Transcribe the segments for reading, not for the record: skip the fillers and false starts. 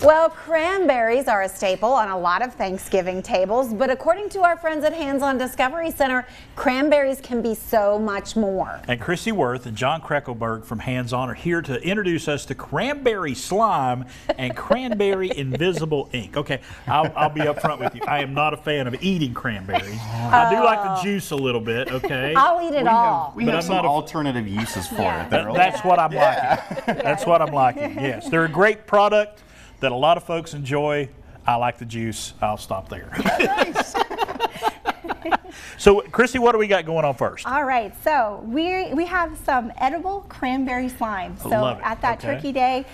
Well, cranberries are a staple on a lot of Thanksgiving tables, but according to our friends at Hands-On Discovery Center, cranberries can be so much more. And Krissy Worth and John Krekelberg from Hands-On are here to introduce us to cranberry slime and cranberry invisible ink. Okay, I'll be up front with you. I am not a fan of eating cranberries. I do like the juice a little bit, okay? I'll eat it all. We have some alternative uses for it. That's what I'm liking. That's what I'm liking, yes. They're a great product that a lot of folks enjoy. I like the juice. I'll stop there. Nice. So, Krissy, what do we got going on first? All right, so we have some edible cranberry slime. So at that turkey day,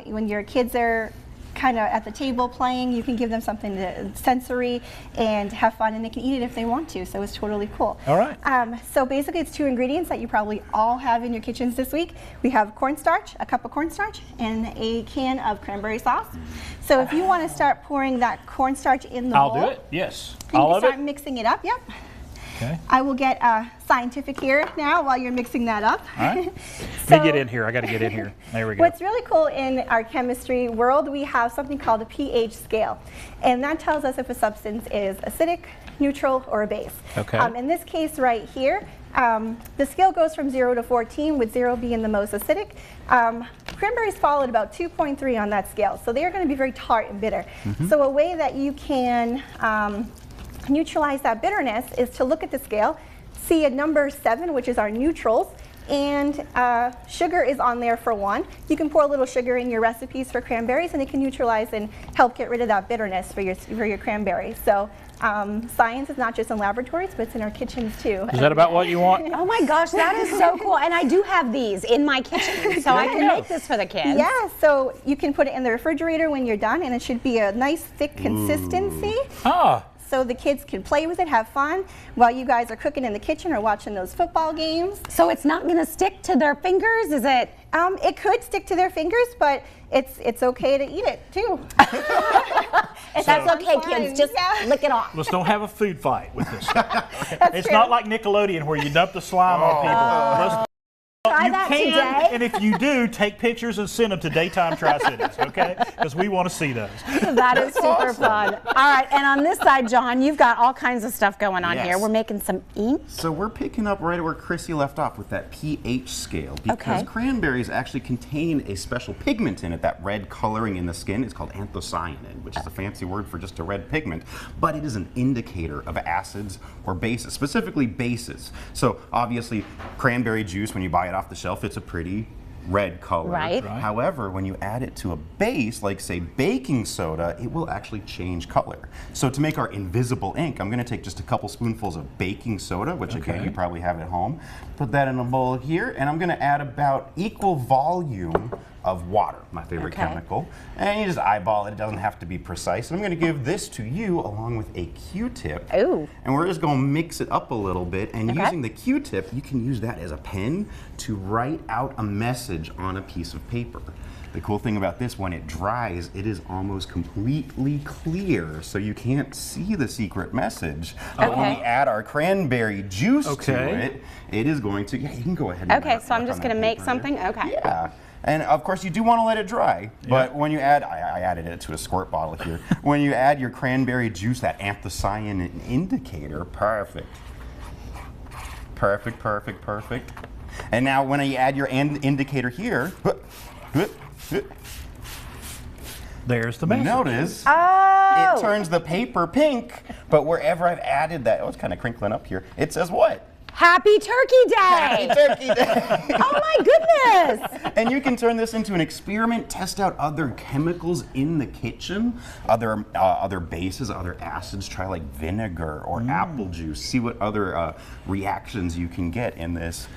when your kids are kind of at the table playing, you can give them something sensory and have fun, and they can eat it if they want to, so it's totally cool. All right. So basically it's two ingredients that you probably all have in your kitchens this week. We have cornstarch, a cup of cornstarch, and a can of cranberry sauce. So if you want to start pouring that cornstarch in the bowl. I'll do it, yes. All of it? You can start mixing it up, yep. Okay. I will get scientific here now while you're mixing that up. All right. Let me get in here. I got to get in here. There we go. What's really cool in our chemistry world, we have something called a pH scale. And that tells us if a substance is acidic, neutral, or a base. Okay. In this case right here, the scale goes from 0 to 14, with 0 being the most acidic. Cranberries fall at about 2.3 on that scale, so they are going to be very tart and bitter. So a way that you can neutralize that bitterness is to look at the scale, see a number 7, which is our neutrals, and sugar is on there for 1. You can pour a little sugar in your recipes for cranberries, and it can neutralize and help get rid of that bitterness for your cranberries. So science is not just in laboratories, but it's in our kitchens too. Is that about what you want? Oh my gosh, that is so cool. And I do have these in my kitchen, so I can make this for the kids. Yeah, so you can put it in the refrigerator when you're done, and it should be a nice thick consistency. Ah. So the kids can play with it, have fun, while you guys are cooking in the kitchen or watching those football games. So it's not going to stick to their fingers, is it? It could stick to their fingers, but it's okay to eat it too. That's okay, kids. Just lick it off. Let's don't have a food fight with this. It's true. Not like Nickelodeon where you dump the slime on people. Try you that can, today. And if you do, take pictures and send them to Daytime Tri-Cities, okay? Because we want to see those. That is super fun. All right, and on this side, John, you've got all kinds of stuff going on here. We're making some ink. So we're picking up right where Krissy left off with that pH scale, because cranberries actually contain a special pigment in it, that red coloring in the skin. It's called anthocyanin, which is a fancy word for just a red pigment, but it is an indicator of acids or bases, specifically bases. So obviously, cranberry juice, when you buy it off the shelf, it's a pretty red color. Right. However, when you add it to a base, like say baking soda, it will actually change color. So to make our invisible ink, I'm going to take just a couple spoonfuls of baking soda, which again you probably have at home. Put that in a bowl here, and I'm going to add about equal volume of water, my favorite chemical. And you just eyeball it. It doesn't have to be precise. And I'm going to give this to you along with a Q-tip. Ooh. And we're just going to mix it up a little bit. And using the Q-tip, you can use that as a pen to write out a message on a piece of paper. The cool thing about this, when it dries, it is almost completely clear, so you can't see the secret message. But when we add our cranberry juice to it, it is going to, you can go ahead and so I'm just going to make something? Yeah. And of course, you do want to let it dry. But when you add, I added it to a squirt bottle here. When you add your cranberry juice, that anthocyanin indicator, perfect. Perfect, perfect, perfect. And now when you add your indicator here, there's the message. Notice it turns the paper pink, but wherever I've added that, it's kind of crinkling up here, it says what? Happy Turkey Day! Happy Turkey Day! Oh my goodness! And you can turn this into an experiment, test out other chemicals in the kitchen, other bases, other acids, try like vinegar or apple juice, see what other reactions you can get in this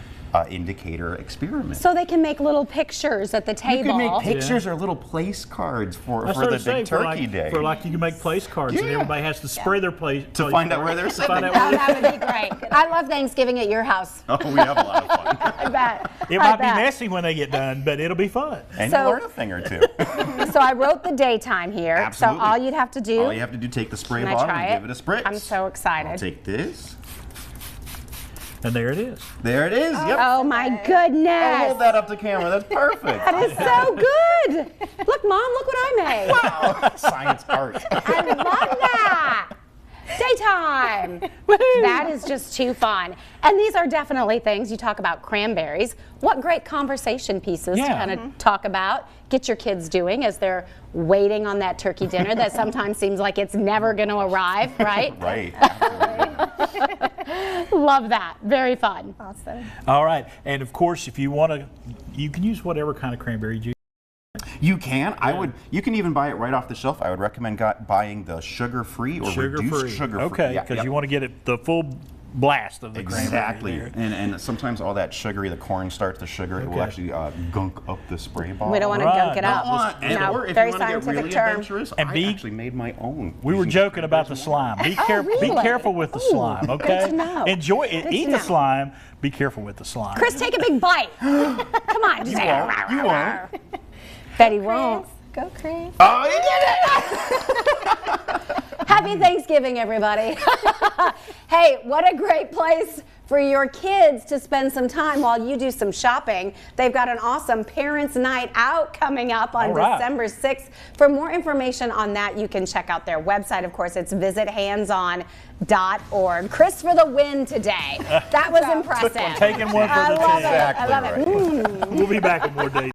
indicator experiment. So they can make little pictures at the table. You can make pictures or little place cards for the big turkey day. For like you can make place cards and everybody has to spray their place to find out where they're sitting. That would be great. I love Thanksgiving at your house. Oh, we have a lot of fun. I bet. It might be messy when they get done, but it'll be fun. And you'll learn a thing or two. So I wrote the daytime here. Absolutely. So all you'd have to do. All you have to do, take the spray bottle and give it a spritz. I'm so excited. I'll take this. And there it is. There it is. Yep. Oh my goodness. I'll hold that up to camera. That's perfect. That is so good. Look, Mom, look what I made. Wow. Science art. I love that. Daytime. That is just too fun. And these are definitely things, you talk about cranberries. What great conversation pieces to kind of talk about, get your kids doing as they're waiting on that turkey dinner that sometimes seems like it's never going to arrive, right? Right. Love that. Very fun. Awesome. All right. And of course, if you want to, you can use whatever kind of cranberry juice. You can. You can even buy it right off the shelf. I would recommend buying the sugar-free or reduced sugar-free. Okay, because you want to get the full blast of the cranberry. Exactly. And sometimes all that sugary, the cornstarch, the sugar, it will actually gunk up the spray bottle. We don't want to gunk it up. Or if very you want to get scientific really term. adventurous, I actually made my own. We were joking about the slime. Be careful with the slime, okay? Good to know. Enjoy it. Eat the slime. Be careful with the slime. Chris, take a big bite. Come on. Just You won't. Betty won't. Go, Chris. Oh, you did it! Happy Thanksgiving, everybody. Hey, what a great place for your kids to spend some time while you do some shopping. They've got an awesome Parents' Night Out coming up on December 6th. For more information on that, you can check out their website. Of course, it's visithandson.org. Chris for the win today. That was impressive. Taking one for the team. I love it. We'll be back in more days.